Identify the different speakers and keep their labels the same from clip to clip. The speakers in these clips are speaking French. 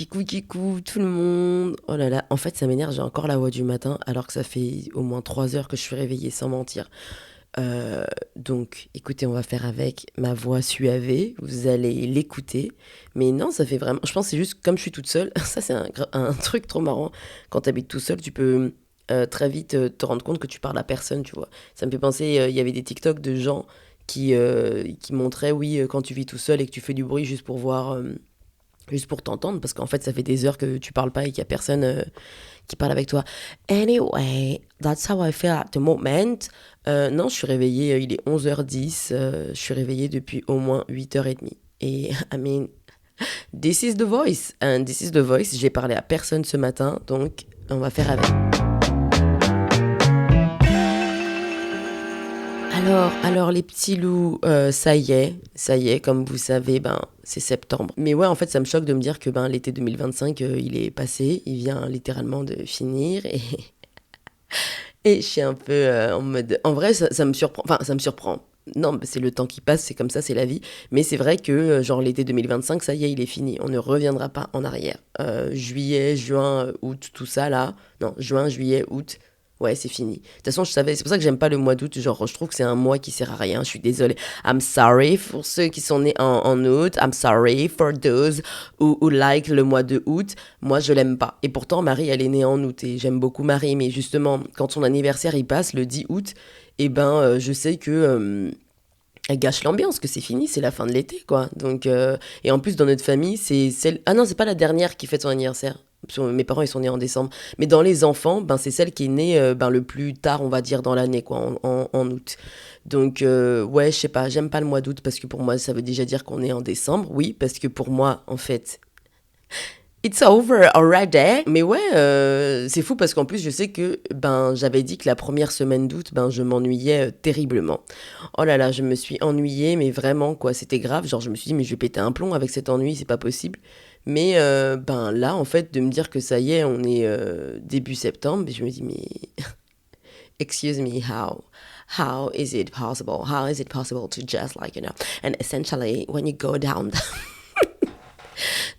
Speaker 1: Kikou, tout le monde. Oh là là, en fait, ça m'énerve, j'ai encore la voix du matin, alors que ça fait au moins 3 heures que je suis réveillée, sans mentir. Donc, écoutez, on va faire avec ma voix suavée, vous allez l'écouter. Mais non, ça fait vraiment... Je pense que c'est juste comme je suis toute seule, ça c'est un truc trop marrant. Quand tu habites tout seul, tu peux très vite te rendre compte que tu parles à personne, tu vois. Ça me fait penser, il y avait des TikTok de gens qui montraient, oui, quand tu vis tout seul et que tu fais du bruit juste pour voir... juste pour t'entendre, parce qu'en fait, ça fait des heures que tu parles pas et qu'il y a personne qui parle avec toi. Anyway, that's how I feel at the moment. Non, je suis réveillée, il est 11h10, je suis réveillée depuis au moins 8h30. Et, I mean, this is the voice. And this is the voice. J'ai parlé à personne ce matin, donc on va faire avec. Alors les petits loups, ça y est, comme vous savez, ben c'est septembre. Mais ouais, en fait, ça me choque de me dire que ben l'été 2025, il est passé, il vient littéralement de finir et je suis un peu en mode. En vrai, ça me surprend. Enfin, ça me surprend. Non, bah, c'est le temps qui passe, c'est comme ça, c'est la vie. Mais c'est vrai que genre l'été 2025, ça y est, il est fini. On ne reviendra pas en arrière. Juillet, juin, août, tout ça là. Non, juin, juillet, août. Ouais, c'est fini. De toute façon, je savais, c'est pour ça que j'aime pas le mois d'août. Genre, je trouve que c'est un mois qui sert à rien. Je suis désolée. I'm sorry pour ceux qui sont nés en août. I'm sorry for those who like le mois de août. Moi, je l'aime pas. Et pourtant, Marie, elle est née en août et j'aime beaucoup Marie. Mais justement, quand son anniversaire, il passe le 10 août, et ben, je sais que elle gâche l'ambiance, que c'est fini, c'est la fin de l'été, quoi. Donc, et en plus, dans notre famille, c'est celle... Ah non, c'est pas la dernière qui fête son anniversaire. Parce que mes parents, ils sont nés en décembre. Mais dans les enfants, ben, c'est celle qui est née ben, le plus tard, on va dire, dans l'année, quoi, en août. Donc, ouais, je sais pas, j'aime pas le mois d'août parce que pour moi, ça veut déjà dire qu'on est en décembre. Oui, parce que pour moi, en fait, it's over already. Mais ouais, c'est fou parce qu'en plus, je sais que ben j'avais dit que la première semaine d'août, ben je m'ennuyais terriblement. Oh là là, je me suis ennuyée, mais vraiment quoi, c'était grave. Genre, je me suis dit, mais je vais péter un plomb avec cet ennui, c'est pas possible. Mais ben là, en fait, de me dire que ça y est, on est début septembre, et je me dis, mais excuse me, how is it possible? How is it possible to just like, and essentially, when you go down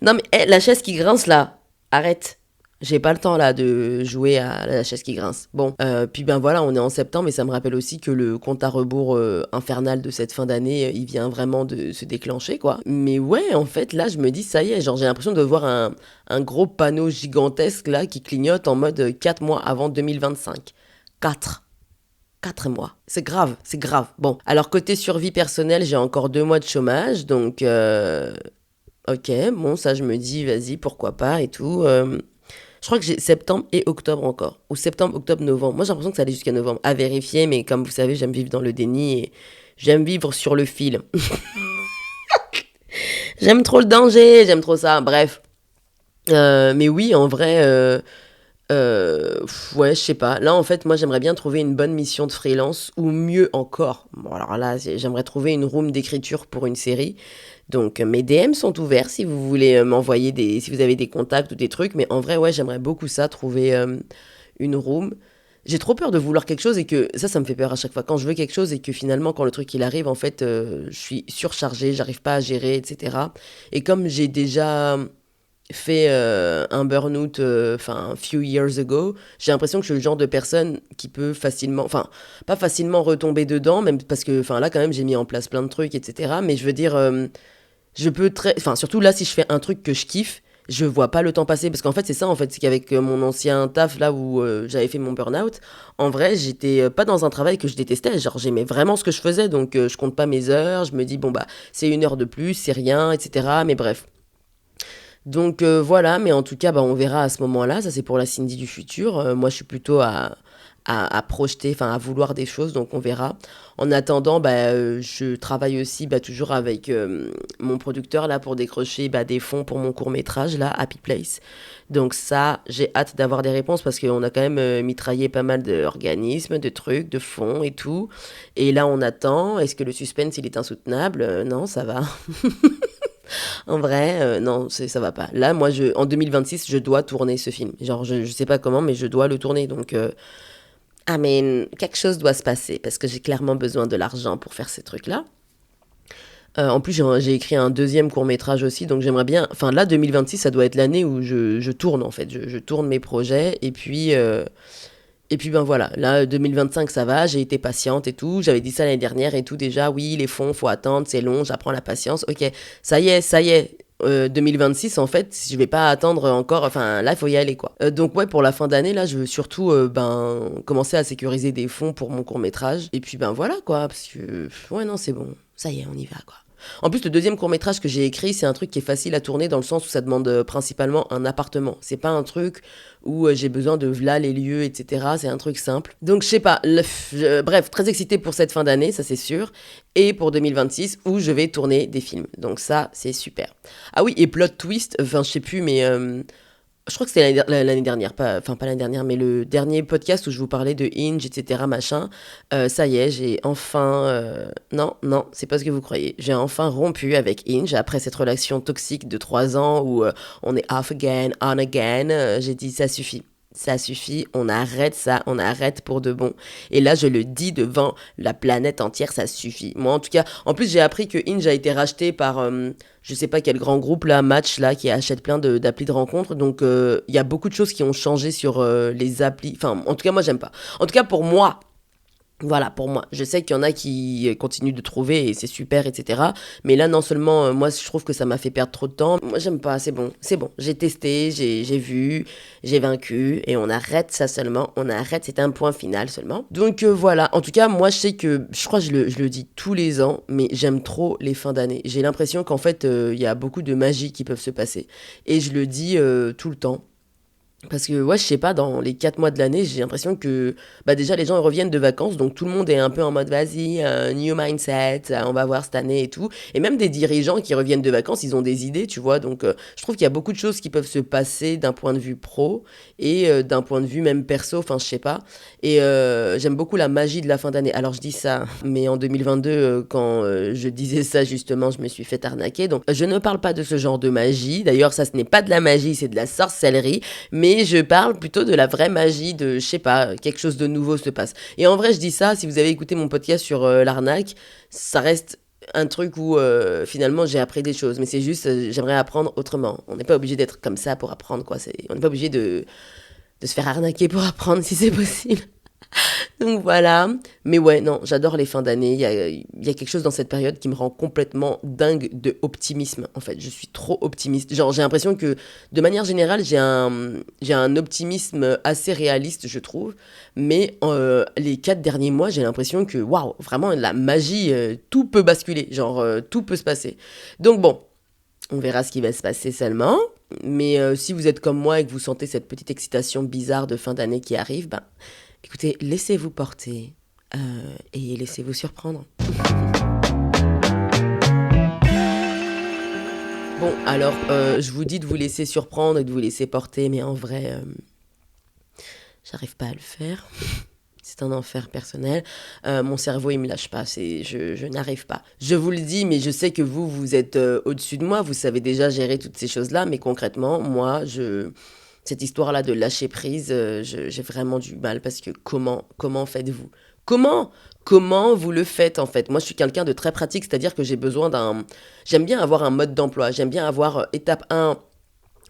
Speaker 1: non mais la chaise qui grince là, arrête. J'ai pas le temps là de jouer à la chaise qui grince. Bon, puis ben voilà, on est en septembre et ça me rappelle aussi que le compte à rebours infernal de cette fin d'année, il vient vraiment de se déclencher quoi. Mais ouais, en fait là, je me dis ça y est, genre j'ai l'impression de voir un gros panneau gigantesque là qui clignote en mode 4 mois avant 2025. 4. 4 mois. C'est grave, c'est grave. Bon, alors côté survie personnelle, j'ai encore 2 mois de chômage, donc ok, bon, ça je me dis, vas-y, pourquoi pas et tout. Je crois que j'ai septembre et octobre encore. Ou septembre, octobre, novembre. Moi j'ai l'impression que ça allait jusqu'à novembre. À vérifier, mais comme vous savez, j'aime vivre dans le déni et j'aime vivre sur le fil. J'aime trop le danger, j'aime trop ça. Bref. Mais oui, en vrai, ouais, je sais pas. Là, en fait, moi, j'aimerais bien trouver une bonne mission de freelance, ou mieux encore. Bon, alors là, j'aimerais trouver une room d'écriture pour une série. Donc, mes DM sont ouverts si vous voulez m'envoyer si vous avez des contacts ou des trucs. Mais en vrai, ouais, j'aimerais beaucoup ça, trouver une room. J'ai trop peur de vouloir quelque chose et que ça me fait peur à chaque fois. Quand je veux quelque chose et que finalement, quand le truc il arrive, en fait, je suis surchargée, j'arrive pas à gérer, etc. Et comme j'ai déjà fait un burn-out enfin few years ago, j'ai l'impression que je suis le genre de personne qui peut facilement, enfin pas facilement retomber dedans, même parce que enfin là quand même j'ai mis en place plein de trucs, etc. Mais je veux dire, je peux très, enfin surtout là si je fais un truc que je kiffe, je vois pas le temps passer parce qu'en fait c'est ça en fait, c'est qu'avec mon ancien taf là où j'avais fait mon burn-out, en vrai j'étais pas dans un travail que je détestais, genre j'aimais vraiment ce que je faisais, donc je compte pas mes heures, je me dis bon bah c'est 1 heure de plus, c'est rien, etc. Mais bref. Donc voilà, mais en tout cas, bah, on verra à ce moment-là. Ça, c'est pour la Cindy du futur. Moi, je suis plutôt à projeter, enfin à vouloir des choses, donc on verra. En attendant, bah, je travaille aussi bah, toujours avec mon producteur là pour décrocher bah, des fonds pour mon court-métrage là, Happy Place. Donc ça, j'ai hâte d'avoir des réponses parce qu'on a quand même mitraillé pas mal d'organismes, de trucs, de fonds et tout. Et là, on attend. Est-ce que le suspense, il est insoutenable? Non, ça va. En vrai, non, ça va pas. Là, moi, en 2026, je dois tourner ce film. Genre, je sais pas comment, mais je dois le tourner. Donc, I mean, quelque chose doit se passer parce que j'ai clairement besoin de l'argent pour faire ces trucs-là. En plus, j'ai écrit un deuxième court-métrage aussi, donc j'aimerais bien... Enfin, là, 2026, ça doit être l'année où je tourne, en fait. Je tourne mes projets, et puis ben voilà, là, 2025, ça va, j'ai été patiente et tout. J'avais dit ça l'année dernière et tout, déjà, oui, les fonds, faut attendre, c'est long, j'apprends la patience. Ok, ça y est, ça y est. 2026, en fait, je vais pas attendre encore. Enfin, là, il faut y aller, quoi. Donc, ouais, pour la fin d'année, là, je veux surtout commencer à sécuriser des fonds pour mon court-métrage. Et puis, ben voilà, quoi. Parce que, ouais, non, c'est bon. Ça y est, on y va, quoi. En plus, le deuxième court-métrage que j'ai écrit, c'est un truc qui est facile à tourner dans le sens où ça demande principalement un appartement. C'est pas un truc où j'ai besoin de v'là les lieux, etc. C'est un truc simple. Donc, je sais pas. Bref, très excitée pour cette fin d'année, ça c'est sûr. Et pour 2026, où je vais tourner des films. Donc, ça, c'est super. Ah oui, et plot twist, enfin, je sais plus, mais je crois que c'était l'année dernière, enfin pas l'année dernière, mais le dernier podcast où je vous parlais de Hinge, etc. machin. Ça y est, j'ai enfin... Non, non, c'est pas ce que vous croyez. J'ai enfin rompu avec Hinge après cette relation toxique de 3 ans où on est off again, on again. J'ai dit ça suffit. Ça suffit, on arrête ça, on arrête pour de bon. Et là, je le dis devant la planète entière, ça suffit. Moi, en tout cas, en plus, j'ai appris que Hinge a été racheté par, je sais pas quel grand groupe, là, Match, là, qui achète plein d'applis de rencontres. Donc, il y a beaucoup de choses qui ont changé sur les applis. Enfin, en tout cas, moi, j'aime pas. En tout cas, pour moi, voilà, pour moi. Je sais qu'il y en a qui continuent de trouver et c'est super, etc. Mais là, non seulement, moi, je trouve que ça m'a fait perdre trop de temps. Moi, j'aime pas, c'est bon, c'est bon. J'ai testé, j'ai vu, j'ai vaincu et on arrête ça seulement. On arrête, c'est un point final seulement. Donc voilà, en tout cas, moi, je sais que, je crois que je le dis tous les ans, mais j'aime trop les fins d'année. J'ai l'impression qu'en fait, il y a beaucoup de magie qui peuvent se passer. Et je le dis tout le temps. Parce que, ouais, je sais pas, dans les 4 mois de l'année, j'ai l'impression que, bah déjà, les gens ils reviennent de vacances, donc tout le monde est un peu en mode, vas-y, new mindset, on va voir cette année et tout. Et même des dirigeants qui reviennent de vacances, ils ont des idées, tu vois. Donc, je trouve qu'il y a beaucoup de choses qui peuvent se passer d'un point de vue pro et d'un point de vue même perso, enfin, je sais pas. Et j'aime beaucoup la magie de la fin d'année. Alors, je dis ça, mais en 2022, quand je disais ça, justement, je me suis fait arnaquer. Donc, je ne parle pas de ce genre de magie. D'ailleurs, ça, ce n'est pas de la magie, c'est de la sorcellerie. Mais je parle plutôt de la vraie magie de, je sais pas, quelque chose de nouveau se passe. Et en vrai, je dis ça, si vous avez écouté mon podcast sur l'arnaque, ça reste un truc où finalement j'ai appris des choses. Mais c'est juste, j'aimerais apprendre autrement. On n'est pas obligé d'être comme ça pour apprendre, quoi. On n'est pas obligé de se faire arnaquer pour apprendre si c'est possible. Donc voilà. Mais ouais, non, j'adore les fins d'année. Il y a quelque chose dans cette période qui me rend complètement dingue de optimisme. En fait, je suis trop optimiste. Genre, j'ai l'impression que, de manière générale, j'ai un optimisme assez réaliste, je trouve. Mais les 4 derniers mois, j'ai l'impression que, waouh, vraiment, la magie, tout peut basculer. Genre, tout peut se passer. Donc bon, on verra ce qui va se passer seulement. Mais si vous êtes comme moi et que vous sentez cette petite excitation bizarre de fin d'année qui arrive, ben, écoutez, laissez-vous porter et laissez-vous surprendre. Bon, alors, je vous dis de vous laisser surprendre et de vous laisser porter, mais en vrai, j'arrive pas à le faire. C'est un enfer personnel. Mon cerveau, il me lâche pas. Je n'arrive pas. Je vous le dis, mais je sais que vous êtes au-dessus de moi. Vous savez déjà gérer toutes ces choses-là. Mais concrètement, moi, cette histoire-là de lâcher prise, j'ai vraiment du mal parce que comment faites-vous? Comment Comment vous le faites en fait? Moi, je suis quelqu'un de très pratique, c'est-à-dire que j'ai besoin d'un... J'aime bien avoir un mode d'emploi. J'aime bien avoir étape 1,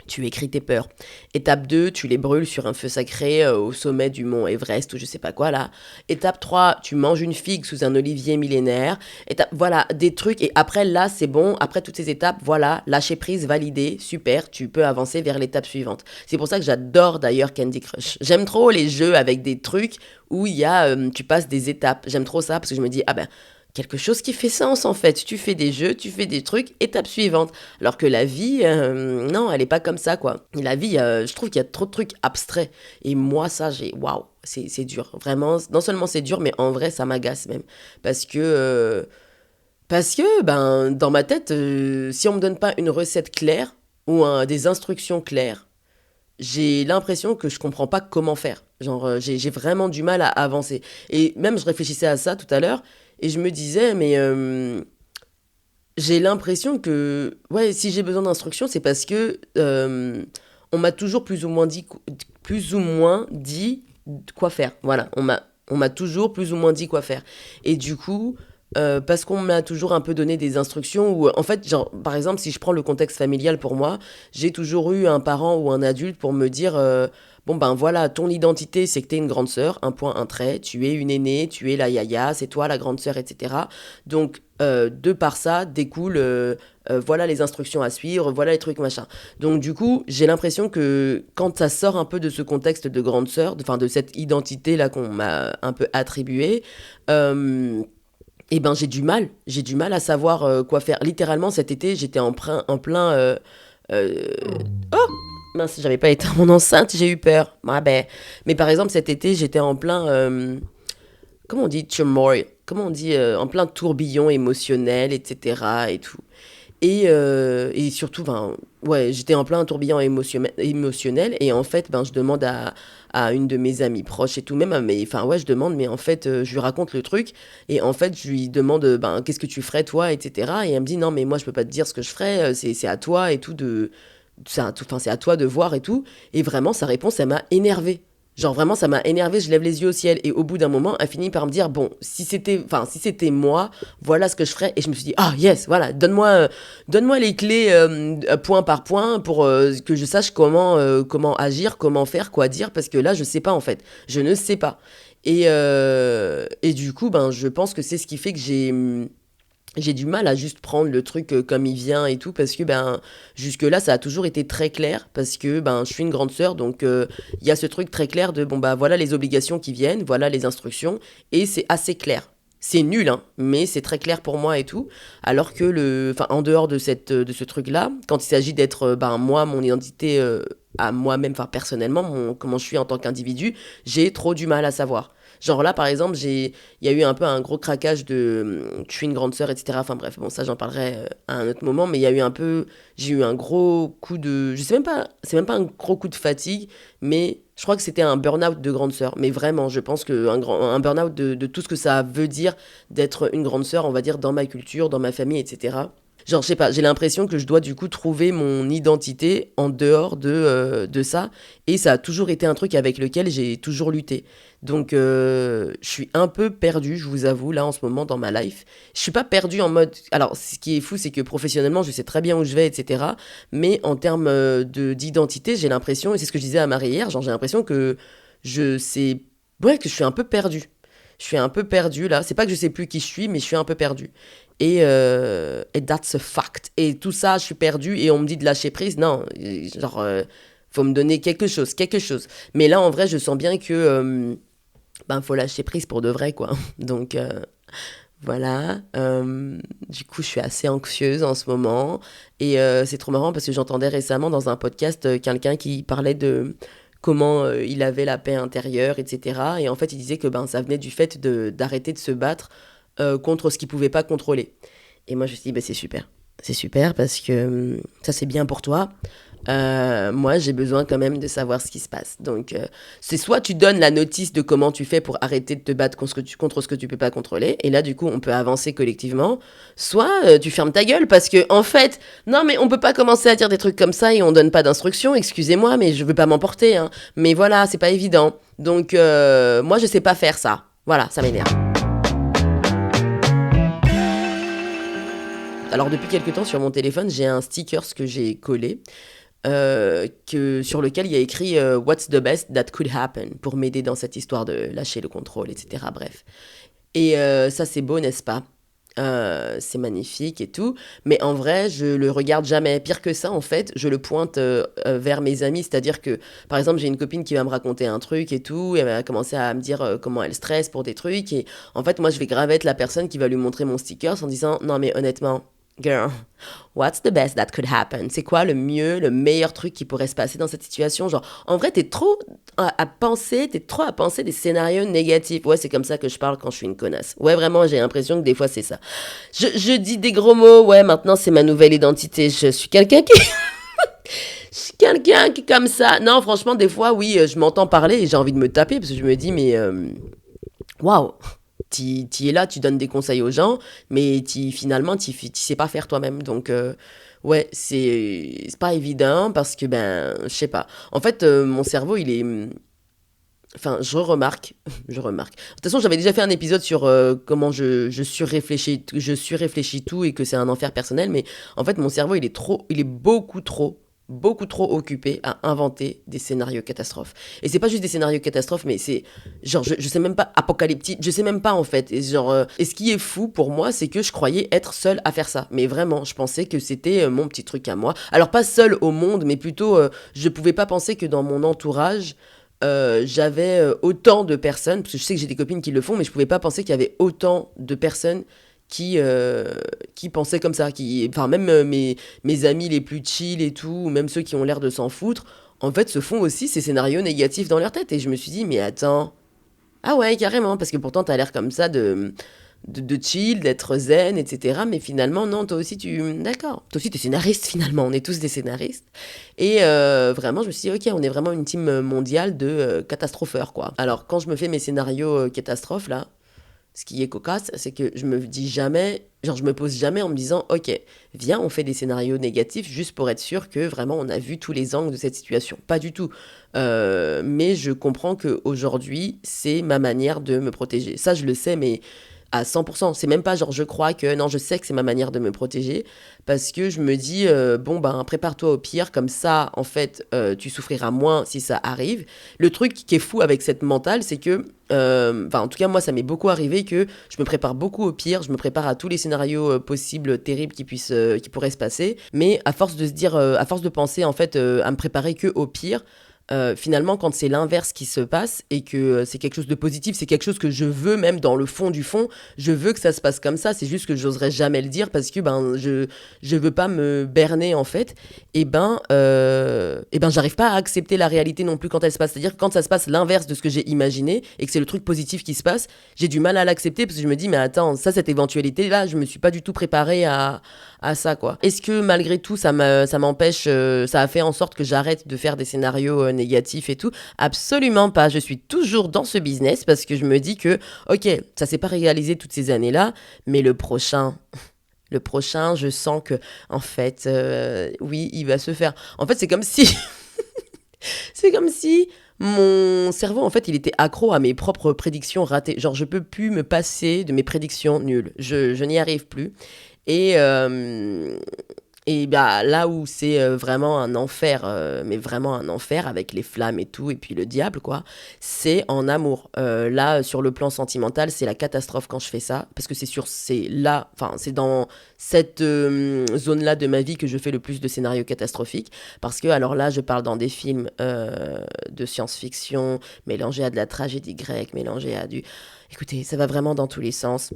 Speaker 1: tu écris tes peurs. Étape 2, tu les brûles sur un feu sacré au sommet du mont Everest ou je sais pas quoi là. Étape 3, tu manges une figue sous un olivier millénaire. Voilà, des trucs. Et après là, c'est bon. Après toutes ces étapes, voilà, lâcher prise, validé, super, tu peux avancer vers l'étape suivante. C'est pour ça que j'adore d'ailleurs Candy Crush. J'aime trop les jeux avec des trucs où il y a, tu passes des étapes. J'aime trop ça parce que je me dis, ah ben quelque chose qui fait sens en fait. Tu fais des jeux, tu fais des trucs, étape suivante. Alors que la vie, non, elle est pas comme ça quoi. Et la vie, je trouve qu'il y a trop de trucs abstraits. Et moi, ça, waouh, c'est dur. Vraiment, non seulement c'est dur, mais en vrai, ça m'agace même. Parce que, ben, dans ma tête, si on me donne pas une recette claire ou des instructions claires, j'ai l'impression que je comprends pas comment faire. Genre, j'ai vraiment du mal à avancer. Et même, je réfléchissais à ça tout à l'heure, et je me disais, mais j'ai l'impression que, ouais, si j'ai besoin d'instructions, c'est parce que on m'a toujours plus ou moins dit quoi faire. Voilà, on m'a toujours plus ou moins dit quoi faire. Et du coup, parce qu'on m'a toujours un peu donné des instructions où, en fait, genre, par exemple, si je prends le contexte familial pour moi, j'ai toujours eu un parent ou un adulte pour me dire, bon ben voilà, ton identité, c'est que t'es une grande sœur, un point, un trait, tu es une aînée, tu es la yaya, c'est toi la grande sœur, etc. Donc, de par ça, découle, voilà les instructions à suivre, voilà les trucs, machin. Donc, du coup, j'ai l'impression que quand ça sort un peu de ce contexte de grande sœur, enfin de cette identité-là qu'on m'a un peu attribuée, et ben j'ai du mal à savoir quoi faire. Littéralement cet été, j'étais en plein euh, oh mince, j'avais pas éteint mon enceinte, j'ai eu peur. Ah ben. Mais par exemple cet été, j'étais en plein comment on dit turmoil, comment on dit en plein tourbillon émotionnel, etc. et tout. Et surtout, ben, ouais, j'étais en plein tourbillon émotionnel et en fait, ben, je demande à une de mes amies proches et tout, même à mes, enfin, ouais, je demande, mais en fait, je lui raconte le truc et en fait, je lui demande, ben, qu'est-ce que tu ferais toi, etc. Et elle me dit, non, mais moi, je peux pas te dire ce que je ferais, c'est à toi et tout enfin, c'est à toi de voir et tout. Et vraiment, sa réponse, elle m'a énervée. Genre vraiment, ça m'a énervé, je lève les yeux au ciel et au bout d'un moment, elle finit par me dire bon, si c'était moi, voilà ce que je ferais et je me suis dit ah yes, voilà, donne-moi les clés point par point pour que je sache comment agir, comment faire, quoi dire parce que là je sais pas en fait, je ne sais pas. Et du coup, ben je pense que c'est ce qui fait que j'ai du mal à juste prendre le truc comme il vient et tout parce que ben jusque là ça a toujours été très clair parce que ben je suis une grande sœur donc il y a ce truc très clair de bon bah voilà les obligations qui viennent, voilà les instructions et c'est assez clair. C'est nul hein, mais c'est très clair pour moi et tout alors que enfin en dehors de de ce truc là, quand il s'agit d'être ben moi mon identité à moi-même enfin personnellement comment je suis en tant qu'individu, j'ai trop du mal à savoir. Genre là, par exemple, il y a eu un peu un gros craquage de je suis une grande sœur, etc. Enfin bref, bon, ça j'en parlerai à un autre moment, mais il y a eu un peu, j'ai eu un gros coup de, je sais même pas, c'est même pas un gros coup de fatigue, mais je crois que c'était un burn-out de grande sœur. Mais vraiment, je pense que un burn-out de tout ce que ça veut dire d'être une grande sœur, on va dire, dans ma culture, dans ma famille, etc. Genre, je sais pas, j'ai l'impression que je dois du coup trouver mon identité en dehors de ça. Et ça a toujours été un truc avec lequel j'ai toujours lutté. Donc, je suis un peu perdue, je vous avoue, là en ce moment dans ma life. Je suis pas perdue en mode. Alors, ce qui est fou, c'est que professionnellement, je sais très bien où je vais, etc. Mais en termes d'identité, j'ai l'impression, et c'est ce que je disais à Marie hier, genre, j'ai l'impression que je sais. Ouais, que je suis un peu perdue. Je suis un peu perdue là. C'est pas que je sais plus qui je suis, mais je suis un peu perdue. Et that's a fact. Et tout ça, je suis perdue et on me dit de lâcher prise. Non, genre, faut me donner quelque chose, quelque chose. Mais là, en vrai, je sens bien que, ben, faut lâcher prise pour de vrai, quoi. Donc, voilà. Du coup, je suis assez anxieuse en ce moment. Et c'est trop marrant parce que j'entendais récemment dans un podcast quelqu'un qui parlait de comment il avait la paix intérieure, etc. Et en fait, il disait que ben, ça venait du fait d'arrêter de se battre contre ce qu'il pouvait pas contrôler. Et moi, je me suis dit, bah, c'est super. C'est super parce que ça, c'est bien pour toi. Moi, j'ai besoin quand même de savoir ce qui se passe. Donc, c'est soit tu donnes la notice de comment tu fais pour arrêter de te battre contre ce que tu peux pas contrôler, et là, du coup, on peut avancer collectivement, soit tu fermes ta gueule parce que, en fait, non, mais on peut pas commencer à dire des trucs comme ça et on donne pas d'instructions, excusez-moi, mais je veux pas m'emporter, hein. Mais voilà, c'est pas évident. Donc, moi, je sais pas faire ça. Voilà, ça m'énerve. Alors depuis quelque temps sur mon téléphone, j'ai un sticker que j'ai collé sur lequel il y a écrit What's the best that could happen pour m'aider dans cette histoire de lâcher le contrôle, etc. Bref. Et ça c'est beau, n'est-ce pas? C'est magnifique et tout, mais en vrai, je le regarde jamais. Pire que ça, en fait, je le pointe vers mes amis, c'est-à-dire que, par exemple, j'ai une copine qui va me raconter un truc et tout, et elle va commencer à me dire comment elle stresse pour des trucs, et en fait, moi, je vais grave être la personne qui va lui montrer mon sticker en disant, non, mais honnêtement, girl, what's the best that could happen? C'est quoi le mieux, le meilleur truc qui pourrait se passer dans cette situation? Genre, en vrai, t'es trop à penser des scénarios négatifs. Ouais, c'est comme ça que je parle quand je suis une connasse. Ouais, vraiment, j'ai l'impression que des fois, c'est ça. Je dis des gros mots, ouais, maintenant, c'est ma nouvelle identité. Je suis quelqu'un qui... je suis quelqu'un qui est comme ça. Non, franchement, des fois, oui, je m'entends parler et j'ai envie de me taper parce que je me dis, mais... Waouh! Tu es là, tu donnes des conseils aux gens, mais finalement, tu sais pas faire toi-même. Donc, ouais, c'est pas évident parce que, ben, je sais pas. En fait, mon cerveau, Enfin, je remarque. De toute façon, j'avais déjà fait un épisode sur comment je surréfléchis tout et que c'est un enfer personnel, mais en fait, mon cerveau, il est beaucoup trop occupé à inventer des scénarios catastrophes. Et c'est pas juste des scénarios catastrophes, mais c'est genre, je sais même pas, apocalyptique, je sais même pas en fait. Et genre, et ce qui est fou pour moi, c'est que je croyais être seule à faire ça. Mais vraiment, je pensais que c'était mon petit truc à moi. Alors, pas seule au monde, mais plutôt, je pouvais pas penser que dans mon entourage, j'avais autant de personnes, parce que je sais que j'ai des copines qui le font, mais je pouvais pas penser qu'il y avait autant de personnes qui pensaient comme ça, enfin même mes amis les plus chill et tout, ou même ceux qui ont l'air de s'en foutre, en fait se font aussi ces scénarios négatifs dans leur tête. Et je me suis dit, mais attends, ah ouais, carrément, parce que pourtant t'as l'air comme ça de chill, d'être zen, etc. Mais finalement, non, toi aussi, D'accord. Toi aussi, t'es scénariste, finalement. On est tous des scénaristes. Et vraiment, je me suis dit, ok, on est vraiment une team mondiale de catastropheurs, quoi. Alors, quand je me fais mes scénarios catastrophes, là, ce qui est cocasse, c'est que je me dis jamais, genre je me pose jamais en me disant, ok, viens, on fait des scénarios négatifs juste pour être sûr que vraiment on a vu tous les angles de cette situation. Pas du tout. Mais je comprends qu'aujourd'hui, c'est ma manière de me protéger. Ça, je le sais, mais à 100%. C'est même pas genre je crois que, non, je sais que c'est ma manière de me protéger parce que je me dis, bon, ben, prépare-toi au pire, comme ça, en fait, tu souffriras moins si ça arrive. Le truc qui est fou avec cette mentale, c'est que, en tout cas, moi, ça m'est beaucoup arrivé que je me prépare beaucoup au pire, je me prépare à tous les scénarios possibles, terribles qui pourraient se passer, mais à force de se dire, à force de penser, en fait, à me préparer que au pire, finalement, quand c'est l'inverse qui se passe et que c'est quelque chose de positif, c'est quelque chose que je veux même dans le fond du fond, je veux que ça se passe comme ça, c'est juste que j'oserais jamais le dire parce que je veux pas me berner en fait, j'arrive pas à accepter la réalité non plus quand elle se passe, c'est-à-dire que quand ça se passe l'inverse de ce que j'ai imaginé et que c'est le truc positif qui se passe, j'ai du mal à l'accepter parce que je me dis mais attends, ça, cette éventualité là, je me suis pas du tout préparée à ça quoi. Est-ce que malgré tout ça m'empêche, ça a fait en sorte que j'arrête de faire des scénarios négatifs et tout? Absolument pas. Je suis toujours dans ce business parce que je me dis que ok, ça s'est pas réalisé toutes ces années-là, mais le prochain, je sens que en fait, oui, il va se faire. En fait, c'est comme si c'est comme si mon cerveau, en fait, il était accro à mes propres prédictions ratées. Genre, je peux plus me passer de mes prédictions nulles. Je n'y arrive plus. Et, et bah, là où c'est vraiment un enfer, mais vraiment un enfer avec les flammes et tout, et puis le diable, quoi, c'est en amour. Là, sur le plan sentimental, c'est la catastrophe quand je fais ça, parce que c'est là, enfin, c'est dans cette zone-là de ma vie que je fais le plus de scénarios catastrophiques, parce que, alors là, je parle dans des films de science-fiction, mélangés à de la tragédie grecque, mélangés à du... Écoutez, ça va vraiment dans tous les sens.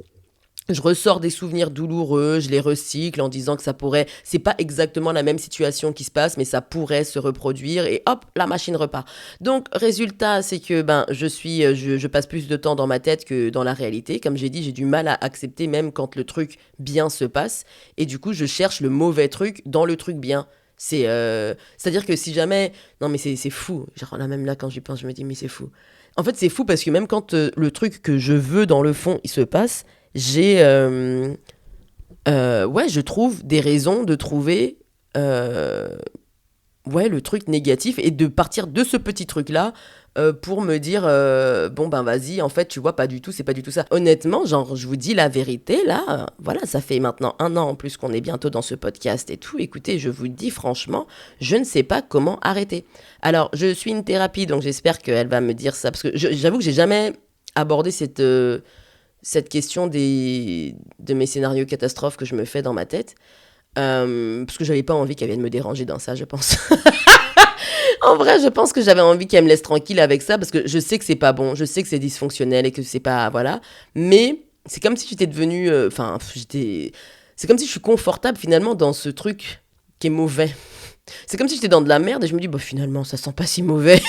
Speaker 1: Je ressors des souvenirs douloureux, je les recycle en disant que ça pourrait, c'est pas exactement la même situation qui se passe, mais ça pourrait se reproduire et hop, la machine repart. Donc, résultat, c'est que je passe plus de temps dans ma tête que dans la réalité. Comme j'ai dit, j'ai du mal à accepter même quand le truc bien se passe, et du coup, je cherche le mauvais truc dans le truc bien. C'est-à-dire que si jamais, non mais c'est fou. Genre là même là quand j'y pense, je me dis mais c'est fou. En fait, c'est fou parce que même quand le truc que je veux dans le fond, il se passe, j'ai ouais, je trouve des raisons de trouver euh, ouais, le truc négatif et de partir de ce petit truc là pour me dire bon ben vas-y, en fait tu vois, pas du tout, c'est pas du tout ça. Honnêtement, genre je vous dis la vérité là, voilà, ça fait maintenant 1 an en plus qu'on est bientôt dans ce podcast et tout. Écoutez, je vous dis franchement, je ne sais pas comment arrêter. Alors je suis une thérapie, donc j'espère qu'elle va me dire ça parce que j'avoue que j'ai jamais abordé cette question de mes scénarios catastrophes que je me fais dans ma tête. Parce que j'avais pas envie qu'elle vienne me déranger dans ça, je pense. En vrai, je pense que j'avais envie qu'elle me laisse tranquille avec ça, parce que je sais que c'est pas bon, je sais que c'est dysfonctionnel et que c'est pas... Voilà. Mais c'est comme si j'étais devenue... c'est comme si je suis confortable finalement dans ce truc qui est mauvais. C'est comme si j'étais dans de la merde et je me dis, bah finalement, ça sent pas si mauvais.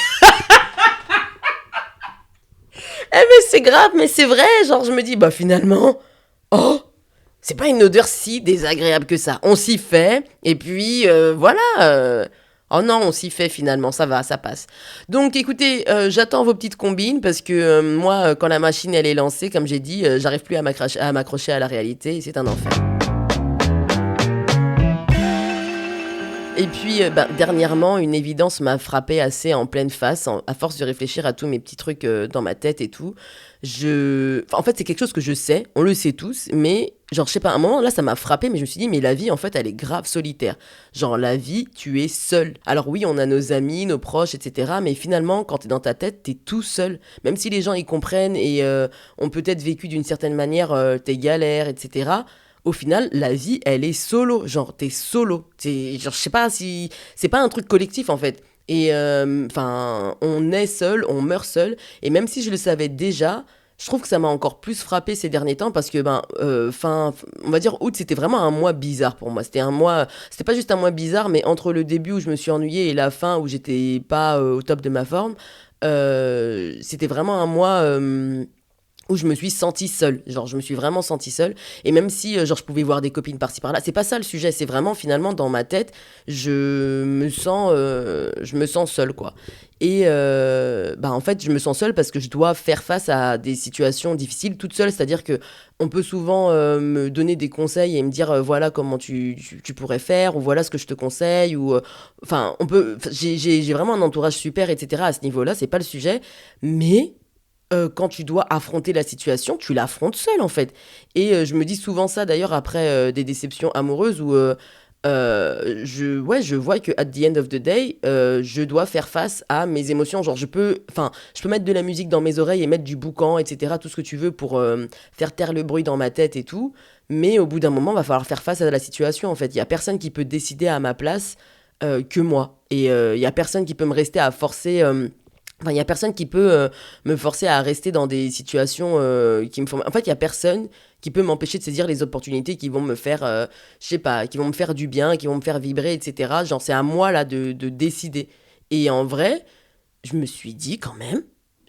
Speaker 1: Eh mais c'est grave, mais c'est vrai, genre je me dis, bah finalement, oh, c'est pas une odeur si désagréable que ça. On s'y fait, et puis voilà. Oh non, on s'y fait finalement, ça va, ça passe. Donc écoutez, j'attends vos petites combines, parce que moi, quand la machine elle est lancée, comme j'ai dit, j'arrive plus à m'accrocher à la réalité, et c'est un enfer. Et puis, dernièrement, une évidence m'a frappée assez en pleine face, à force de réfléchir à tous mes petits trucs dans ma tête et tout. En fait, c'est quelque chose que je sais, on le sait tous, mais genre, je sais pas, à un moment, là, ça m'a frappé, mais je me suis dit, mais la vie, en fait, elle est grave solitaire. Genre, la vie, tu es seul. Alors oui, on a nos amis, nos proches, etc., mais finalement, quand t'es dans ta tête, t'es tout seul. Même si les gens y comprennent et ont peut-être vécu d'une certaine manière tes galères, etc., au final, la vie, elle est solo. Genre, t'es solo. Genre, je sais pas si. C'est pas un truc collectif, en fait. Et enfin, on est seul, on meurt seul. Et même si je le savais déjà, je trouve que ça m'a encore plus frappé ces derniers temps parce que, on va dire août, c'était vraiment un mois bizarre pour moi. C'était pas juste un mois bizarre, mais entre le début où je me suis ennuyée et la fin où j'étais pas au top de ma forme, c'était vraiment un mois. Où je me suis sentie seule, genre je me suis vraiment sentie seule, et même si genre je pouvais voir des copines par-ci par-là, c'est pas ça le sujet, c'est vraiment finalement dans ma tête, je me sens seule quoi. Et en fait je me sens seule parce que je dois faire face à des situations difficiles toute seule, c'est-à-dire que on peut souvent me donner des conseils et me dire voilà comment tu pourrais faire, ou voilà ce que je te conseille, ou j'ai vraiment un entourage super, etc. À ce niveau-là, c'est pas le sujet, mais quand tu dois affronter la situation, tu l'affrontes seul en fait. Et je me dis souvent ça d'ailleurs après des déceptions amoureuses où je vois que at the end of the day, je dois faire face à mes émotions. Genre je peux mettre de la musique dans mes oreilles et mettre du boucan, etc. Tout ce que tu veux pour faire taire le bruit dans ma tête et tout. Mais au bout d'un moment, va falloir faire face à la situation en fait. Il y a personne qui peut décider à ma place que moi. Et il y a personne qui peut me rester à forcer. Enfin, il n'y a personne qui peut me forcer à rester dans des situations qui me font. En fait, il n'y a personne qui peut m'empêcher de saisir les opportunités qui vont me faire, je sais pas, qui vont me faire du bien, qui vont me faire vibrer, etc. Genre, c'est à moi, là, de décider. Et en vrai, je me suis dit, quand même,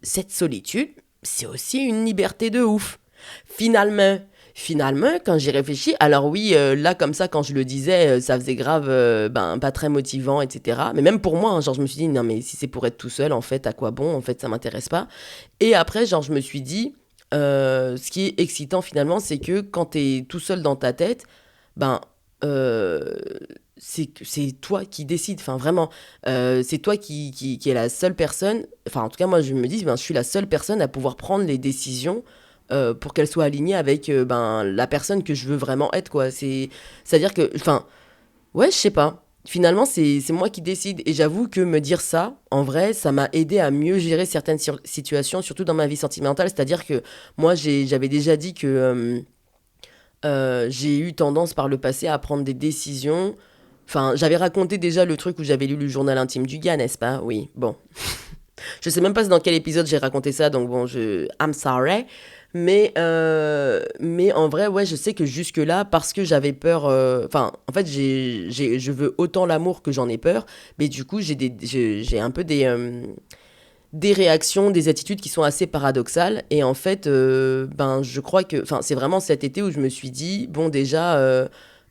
Speaker 1: cette solitude, c'est aussi une liberté de ouf. Finalement, finalement, quand j'y réfléchis, alors oui, là comme ça, quand je le disais, ça faisait grave, pas très motivant, etc. Mais même pour moi, hein, genre je me suis dit non mais si c'est pour être tout seul, en fait, à quoi bon? En fait, ça m'intéresse pas. Et après, genre je me suis dit, ce qui est excitant finalement, c'est que quand t'es tout seul dans ta tête, ben euh, c'est toi qui décides. Enfin vraiment, c'est toi qui est la seule personne. Enfin en tout cas moi je me dis, ben je suis la seule personne à pouvoir prendre les décisions pour qu'elle soit alignée avec la personne que je veux vraiment être, quoi. C'est-à-dire que, enfin, ouais, je sais pas. Finalement, c'est moi qui décide. Et j'avoue que me dire ça, en vrai, ça m'a aidé à mieux gérer certaines situations, surtout dans ma vie sentimentale. C'est-à-dire que moi, j'avais déjà dit que j'ai eu tendance par le passé à prendre des décisions. Enfin, j'avais raconté déjà le truc où j'avais lu le journal intime du gars, n'est-ce pas? Oui, bon. Je sais même pas dans quel épisode j'ai raconté ça, donc bon, I'm sorry. Mais en vrai, ouais, je sais que jusque-là, parce que j'avais peur. Enfin, en fait, je veux autant l'amour que j'en ai peur. Mais du coup, j'ai un peu des réactions, des attitudes qui sont assez paradoxales. Et en fait, je crois que. Enfin, c'est vraiment cet été où je me suis dit, bon, déjà,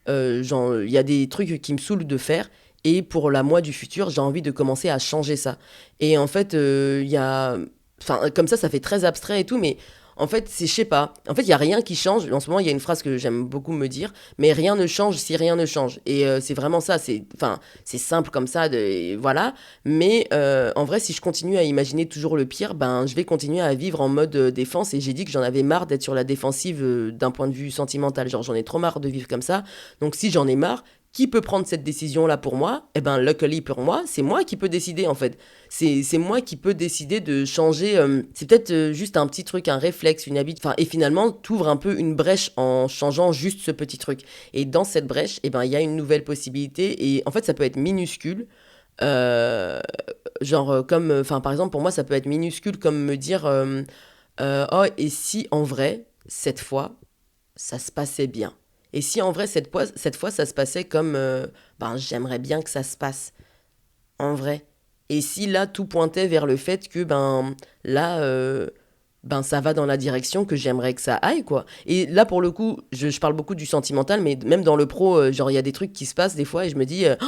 Speaker 1: genre, il y a des trucs qui me saoulent de faire. Et pour la moi du futur, j'ai envie de commencer à changer ça. Et en fait, il y a. Enfin, comme ça fait très abstrait et tout, mais en fait, je sais pas. En fait, il y a rien qui change. En ce moment, il y a une phrase que j'aime beaucoup me dire, mais rien ne change si rien ne change. Et c'est vraiment ça. C'est simple comme ça, voilà. Mais en vrai, si je continue à imaginer toujours le pire, ben, je vais continuer à vivre en mode défense. Et j'ai dit que j'en avais marre d'être sur la défensive d'un point de vue sentimental. Genre, j'en ai trop marre de vivre comme ça. Donc, si j'en ai marre, qui peut prendre cette décision-là pour moi? Eh ben, luckily pour moi, c'est moi qui peux décider en fait. C'est moi qui peux décider de changer. C'est peut-être juste un petit truc, un réflexe, une habitude. Enfin, et finalement, t'ouvres un peu une brèche en changeant juste ce petit truc. Et dans cette brèche, eh ben, il y a une nouvelle possibilité. Et en fait, ça peut être minuscule. Euh, enfin, par exemple, pour moi, ça peut être minuscule comme me dire oh, et si en vrai, cette fois, ça se passait bien? Et si en vrai, cette fois, ça se passait comme j'aimerais bien que ça se passe, en vrai. Et si là, tout pointait vers le fait que, là, ça va dans la direction que j'aimerais que ça aille, quoi. Et là, pour le coup, je parle beaucoup du sentimental, mais même dans le pro, genre, il y a des trucs qui se passent des fois et je me dis, oh,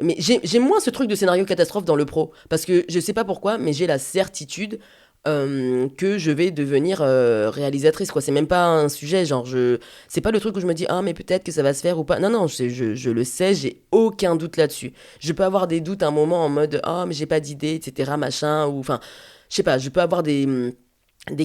Speaker 1: mais j'ai moins ce truc de scénario catastrophe dans le pro. Parce que je sais pas pourquoi, mais j'ai la certitude que je vais devenir réalisatrice, quoi. C'est même pas un sujet, genre, c'est pas le truc où je me dis, ah, mais peut-être que ça va se faire ou pas. Non, non, je le sais, j'ai aucun doute là-dessus. Je peux avoir des doutes un moment en mode, ah, mais j'ai pas d'idée, etc., machin, ou, enfin, je sais pas, je peux avoir des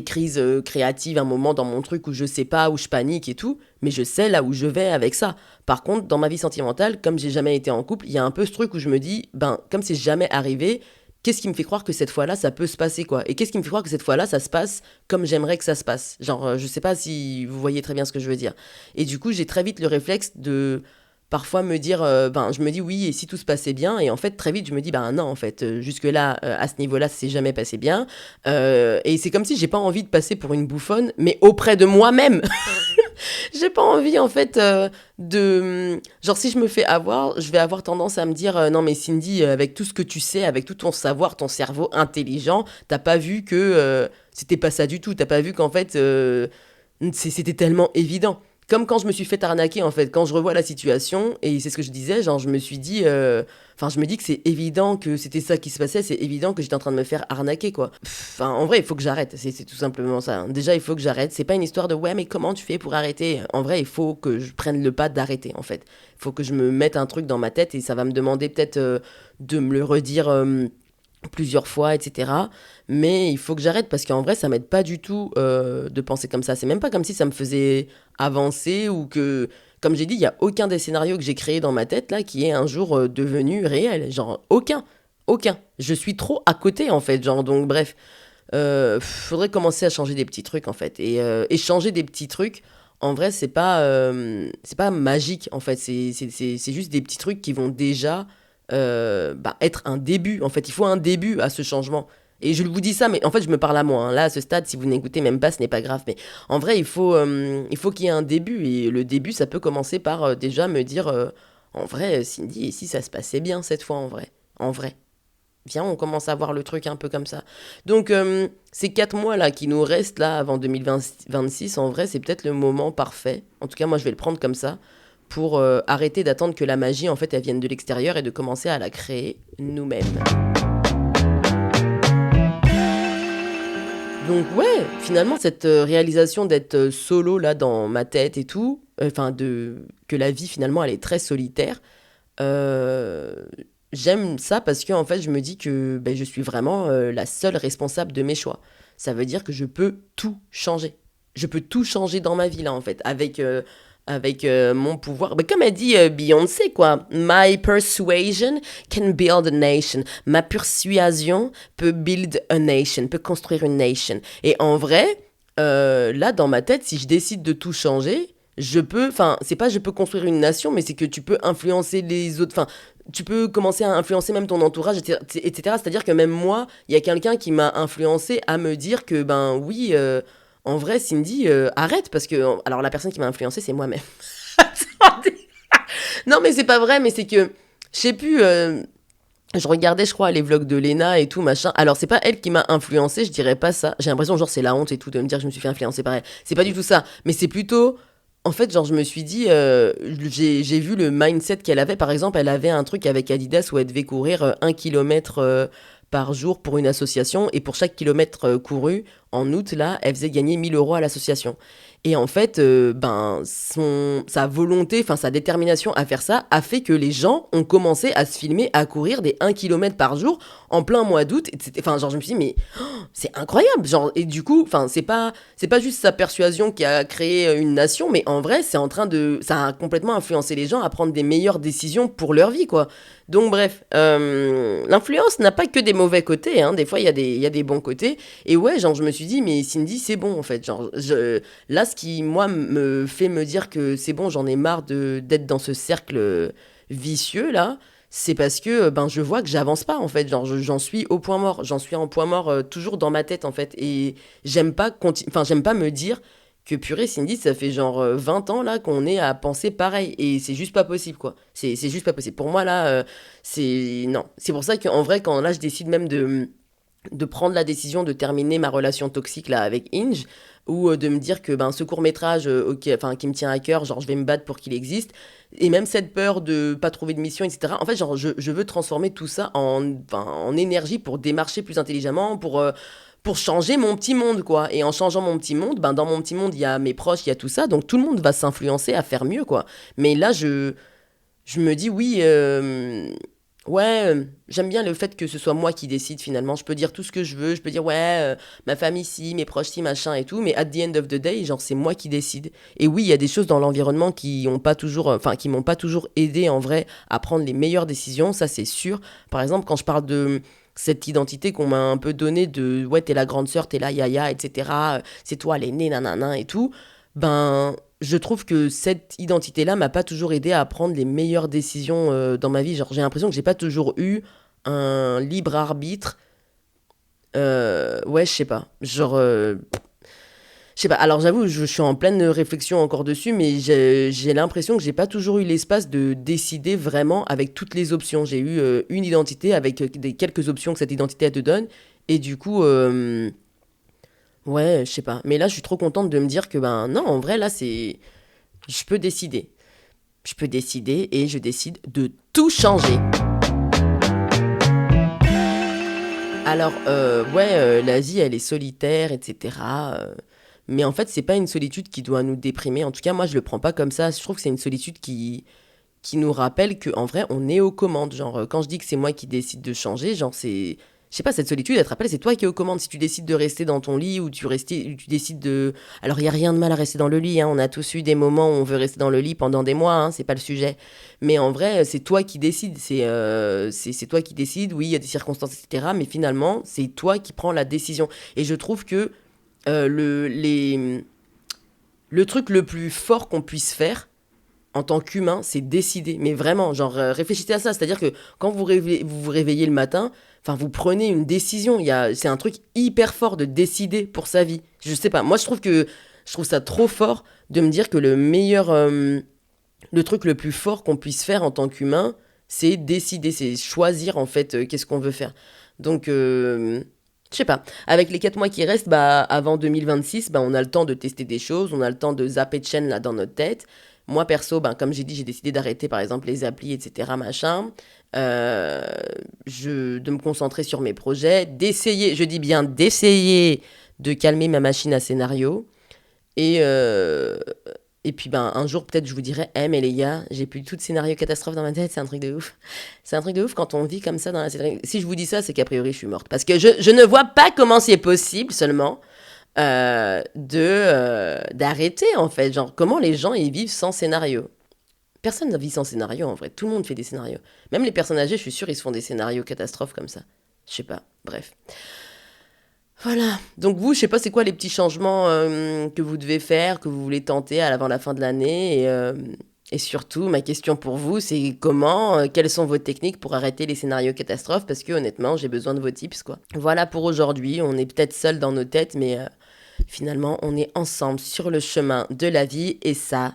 Speaker 1: crises créatives, un moment dans mon truc où je sais pas, où je panique et tout, mais je sais là où je vais avec ça. Par contre, dans ma vie sentimentale, comme j'ai jamais été en couple, il y a un peu ce truc où je me dis, ben, comme c'est jamais arrivé, qu'est-ce qui me fait croire que cette fois-là, ça peut se passer, quoi? Et qu'est-ce qui me fait croire que cette fois-là, ça se passe comme j'aimerais que ça se passe? Genre, je sais pas si vous voyez très bien ce que je veux dire. Et du coup, j'ai très vite le réflexe de parfois me dire, ben, je me dis oui, et si tout se passait bien, et en fait, très vite, je me dis, ben non, en fait, jusque-là, à ce niveau-là, ça s'est jamais passé bien. Et c'est comme si j'ai pas envie de passer pour une bouffonne, mais auprès de moi-même. J'ai pas envie, en fait, genre, si je me fais avoir, je vais avoir tendance à me dire, non, mais Cindy, avec tout ce que tu sais, avec tout ton savoir, ton cerveau intelligent, t'as pas vu que c'était pas ça du tout. T'as pas vu qu'en fait, c'était tellement évident. Comme quand je me suis fait arnaquer, en fait, quand je revois la situation, et c'est ce que je disais, genre, je me suis dit, enfin, je me dis que c'est évident que c'était ça qui se passait, c'est évident que j'étais en train de me faire arnaquer, quoi. Enfin, en vrai, il faut que j'arrête, c'est tout simplement ça, hein. Déjà, il faut que j'arrête, c'est pas une histoire de, ouais, mais comment tu fais pour arrêter? En vrai, il faut que je prenne le pas d'arrêter, en fait. Il faut que je me mette un truc dans ma tête, et ça va me demander peut-être de me le redire plusieurs fois, etc. Mais il faut que j'arrête parce qu'en vrai, ça m'aide pas du tout de penser comme ça. C'est même pas comme si ça me faisait avancer ou que, comme j'ai dit, il y a aucun des scénarios que j'ai créés dans ma tête là qui est un jour devenu réel. Genre aucun, aucun. Je suis trop à côté en fait. Genre donc bref, faudrait commencer à changer des petits trucs en fait et changer des petits trucs. En vrai, c'est pas magique en fait. C'est juste des petits trucs qui vont déjà bah, être un début. En fait, il faut un début à ce changement. Et je vous dis ça, mais en fait, je me parle à moi, hein. Là, à ce stade, si vous n'écoutez même pas, ce n'est pas grave. Mais en vrai, il faut qu'il y ait un début. Et le début, ça peut commencer par déjà me dire, en vrai, Cindy, et si ça se passait bien cette fois, en vrai? En vrai. Viens, on commence à voir le truc un peu comme ça. Donc, ces 4 mois là qui nous restent là avant 2026, en vrai, c'est peut-être le moment parfait. En tout cas, moi, je vais le prendre comme ça pour arrêter d'attendre que la magie, en fait, elle vienne de l'extérieur et de commencer à la créer nous-mêmes. Donc ouais, finalement, cette réalisation d'être solo là dans ma tête et tout, enfin que la vie finalement elle est très solitaire, euh, j'aime ça parce que en fait je me dis que ben, je suis vraiment la seule responsable de mes choix. Ça veut dire que je peux tout changer. Je peux tout changer dans ma vie là en fait avec mon pouvoir. Ben, comme a dit Beyoncé quoi, my persuasion can build a nation. Ma persuasion peut build a nation, peut construire une nation. Et en vrai, là dans ma tête, si je décide de tout changer, je peux, enfin, c'est pas je peux construire une nation, mais c'est que tu peux influencer les autres, enfin, tu peux commencer à influencer même ton entourage, etc. C'est-à-dire que même moi, il y a quelqu'un qui m'a influencé à me dire que, ben oui, en vrai, Cindy, arrête, parce que, alors la personne qui m'a influencé, c'est moi-même. Attendez. Non, mais c'est pas vrai, mais c'est que, je sais plus, je regardais, je crois, les vlogs de Lena et tout, machin. Alors, c'est pas elle qui m'a influencé, je dirais pas ça. J'ai l'impression, genre, c'est la honte et tout de me dire que je me suis fait influencer par elle. C'est pas du tout ça. Mais c'est plutôt. En fait, genre, je me suis dit, j'ai vu le mindset qu'elle avait. Par exemple, elle avait un truc avec Adidas où elle devait courir 1 kilomètre par jour pour une association. Et pour chaque kilomètre couru, en août, là, elle faisait gagner 1 000 € à l'association. Et en fait, ben, sa volonté, enfin sa détermination à faire ça a fait que les gens ont commencé à se filmer à courir des 1 kilomètre par jour en plein mois d'août. Enfin, genre, je me suis dit, mais c'est incroyable. Genre, et du coup, enfin, c'est pas juste sa persuasion qui a créé une nation, mais en vrai, ça a complètement influencé les gens à prendre des meilleures décisions pour leur vie, quoi. Donc, bref, l'influence n'a pas que des mauvais côtés, hein. Des fois, il y a des bons côtés. Et ouais, genre, je me suis dit, mais Cindy, c'est bon, en fait. Genre, là, ce qui, moi, me fait me dire que c'est bon, j'en ai marre d'être dans ce cercle vicieux, là, c'est parce que ben, je vois que j'avance pas, en fait. Genre, j'en suis au point mort. J'en suis en point mort toujours dans ma tête, en fait. Et j'aime pas me dire que purée, Cindy, ça fait genre 20 ans, là, qu'on est à penser pareil. Et c'est juste pas possible, quoi. C'est juste pas possible. Pour moi, là, c'est... Non. C'est pour ça qu'en vrai, quand là, je décide même de prendre la décision de terminer ma relation toxique là avec Inge ou de me dire que ben ce court-métrage enfin qui me tient à cœur, genre je vais me battre pour qu'il existe et même cette peur de pas trouver de mission, etc. En fait, genre je veux transformer tout ça en énergie pour démarcher plus intelligemment, pour changer mon petit monde, quoi. Et en changeant mon petit monde, ben dans mon petit monde, il y a mes proches, il y a tout ça, donc tout le monde va s'influencer à faire mieux, quoi. Mais là, je me dis, oui, ouais, j'aime bien le fait que ce soit moi qui décide finalement. Je peux dire tout ce que je veux, je peux dire, ouais, ma famille si, mes proches si, machin et tout, mais at the end of the day, genre, c'est moi qui décide. Et oui, il y a des choses dans l'environnement qui ont pas toujours, enfin, qui m'ont pas toujours aidé en vrai à prendre les meilleures décisions, ça c'est sûr. Par exemple, quand je parle de cette identité qu'on m'a un peu donnée de, ouais, t'es la grande sœur, t'es la yaya, etc., c'est toi l'aîné, nanana et tout, ben, je trouve que cette identité-là m'a pas toujours aidé à prendre les meilleures décisions dans ma vie. Genre, j'ai l'impression que j'ai pas toujours eu un libre arbitre. Ouais, je sais pas. Genre, je sais pas. Alors, j'avoue, je suis en pleine réflexion encore dessus, mais j'ai l'impression que j'ai pas toujours eu l'espace de décider vraiment avec toutes les options. J'ai eu une identité avec quelques options que cette identité elle te donne. Et du coup, ouais, je sais pas. Mais là, je suis trop contente de me dire que, ben non, en vrai, là, c'est. Je peux décider. Je peux décider et je décide de tout changer. Alors, ouais, la vie, elle est solitaire, etc. Mais en fait, c'est pas une solitude qui doit nous déprimer. En tout cas, moi, je le prends pas comme ça. Je trouve que c'est une solitude qui nous rappelle qu'en vrai, on est aux commandes. Genre, quand je dis que c'est moi qui décide de changer, genre, c'est. Je sais pas, cette solitude, elle te rappelle, c'est toi qui es aux commandes. Si tu décides de rester dans ton lit ou tu décides de. Alors, il y a rien de mal à rester dans le lit, hein. On a tous eu des moments où on veut rester dans le lit pendant des mois, hein. C'est pas le sujet. Mais en vrai, c'est toi qui décides. C'est toi qui décides. Oui, il y a des circonstances, etc. Mais finalement, c'est toi qui prends la décision. Et je trouve que le truc le plus fort qu'on puisse faire, en tant qu'humain, c'est décider. Mais vraiment, genre, réfléchissez à ça. C'est-à-dire que quand vous vous réveillez le matin, enfin, vous prenez une décision. C'est un truc hyper fort de décider pour sa vie. Je sais pas. Moi, je trouve ça trop fort de me dire que le truc le plus fort qu'on puisse faire en tant qu'humain, c'est décider, c'est choisir en fait qu'est-ce qu'on veut faire. Donc, je sais pas. Avec les 4 mois qui restent, bah, avant 2026, bah, on a le temps de tester des choses, on a le temps de zapper de chaînes là dans notre tête. Moi, perso, ben, comme j'ai dit, j'ai décidé d'arrêter, par exemple, les applis, etc., machin. Euh, de me concentrer sur mes projets, d'essayer, je dis bien d'essayer de calmer ma machine à scénario. Et, euh, et puis, ben, un jour, peut-être, je vous dirai, mais les gars, j'ai plus tout de scénario catastrophe dans ma tête, c'est un truc de ouf. C'est un truc de ouf quand on vit comme ça dans la série. Si je vous dis ça, c'est qu'a priori, je suis morte. Parce que je ne vois pas comment c'est possible, seulement d'arrêter en fait, genre comment les gens ils vivent sans scénario. Personne ne vit sans scénario en vrai, tout le monde fait des scénarios, même les personnes âgées, je suis sûre ils se font des scénarios catastrophes comme ça, je sais pas, bref, voilà. Donc vous, je sais pas c'est quoi les petits changements que vous devez faire, que vous voulez tenter avant la fin de l'année, et surtout ma question pour vous c'est comment, quelles sont vos techniques pour arrêter les scénarios catastrophes, parce que honnêtement j'ai besoin de vos tips quoi. Voilà pour aujourd'hui, on est peut-être seul dans nos têtes mais finalement, on est ensemble sur le chemin de la vie et ça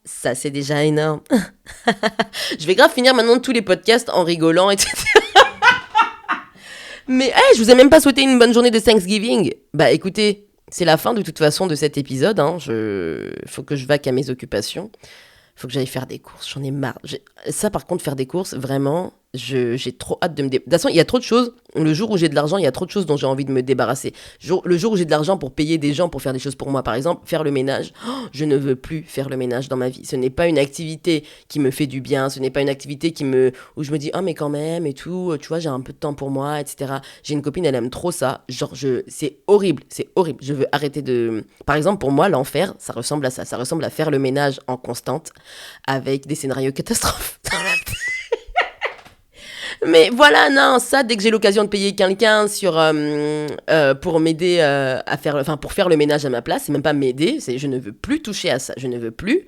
Speaker 1: c'est déjà énorme. Je vais grave finir maintenant tous les podcasts en rigolant, etc. Mais hey, je vous ai même pas souhaité une bonne journée de Thanksgiving. Bah écoutez, c'est la fin de toute façon de cet épisode. Hein. Faut que je vaque à mes occupations. Faut que j'aille faire des courses. J'en ai marre. Ça par contre, faire des courses, vraiment, j'ai trop hâte de me débarrasser. De toute façon, il y a trop de choses. Le jour où j'ai de l'argent, il y a trop de choses dont j'ai envie de me débarrasser. Le jour où j'ai de l'argent pour payer des gens pour faire des choses pour moi, par exemple, faire le ménage. Oh, je ne veux plus faire le ménage dans ma vie. Ce n'est pas une activité qui me fait du bien. Ce n'est pas une activité où je me dis, ah, mais quand même, et tout, tu vois, j'ai un peu de temps pour moi, etc. J'ai une copine, elle aime trop ça. Genre, c'est horrible, c'est horrible. Je veux arrêter de. Par exemple, pour moi, l'enfer, ça ressemble à ça. Ça ressemble à faire le ménage en constante avec des scénarios catastrophes. Mais voilà, non, ça, dès que j'ai l'occasion de payer quelqu'un pour m'aider à faire, enfin, pour faire le ménage à ma place, c'est même pas m'aider, je ne veux plus toucher à ça, je ne veux plus.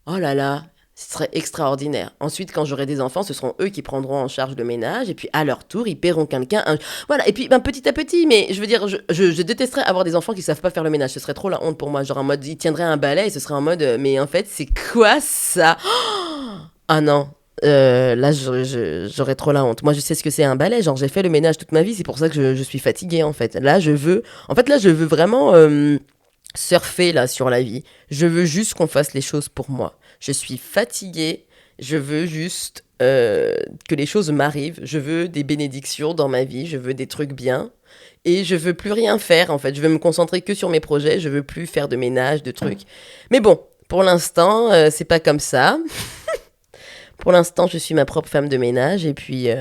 Speaker 1: Oh là là, ce serait extraordinaire. Ensuite, quand j'aurai des enfants, ce seront eux qui prendront en charge le ménage, et puis à leur tour, ils paieront quelqu'un. Voilà, et puis ben, petit à petit, mais je veux dire, je détesterais avoir des enfants qui savent pas faire le ménage, ce serait trop la honte pour moi. Genre en mode, ils tiendraient un balai et ce serait en mode, mais en fait, c'est quoi ça? Ah non, là, j'aurais trop la honte. Moi, je sais ce que c'est un balai. Genre, j'ai fait le ménage toute ma vie. C'est pour ça que je suis fatiguée, en fait. Là, je veux vraiment surfer là sur la vie. Je veux juste qu'on fasse les choses pour moi. Je suis fatiguée. Je veux juste que les choses m'arrivent. Je veux des bénédictions dans ma vie, je veux des trucs bien. Et je veux plus rien faire, en fait. Je veux me concentrer que sur mes projets, je veux plus faire de ménage, de trucs. Mais bon, pour l'instant, c'est pas comme ça. Pour l'instant, je suis ma propre femme de ménage. Et puis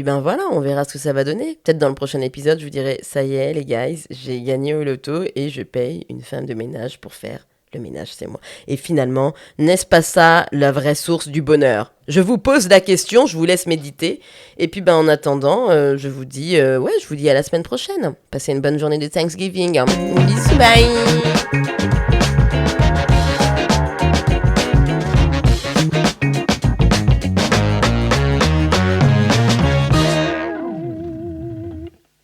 Speaker 1: ben voilà, on verra ce que ça va donner. Peut-être dans le prochain épisode, je vous dirai, ça y est les guys, j'ai gagné au loto et je paye une femme de ménage pour faire le ménage, c'est moi. Et finalement, n'est-ce pas ça la vraie source du bonheur? Je vous pose la question, je vous laisse méditer. Et puis ben en attendant, je vous dis à la semaine prochaine. Passez une bonne journée de Thanksgiving. Bisous, bye.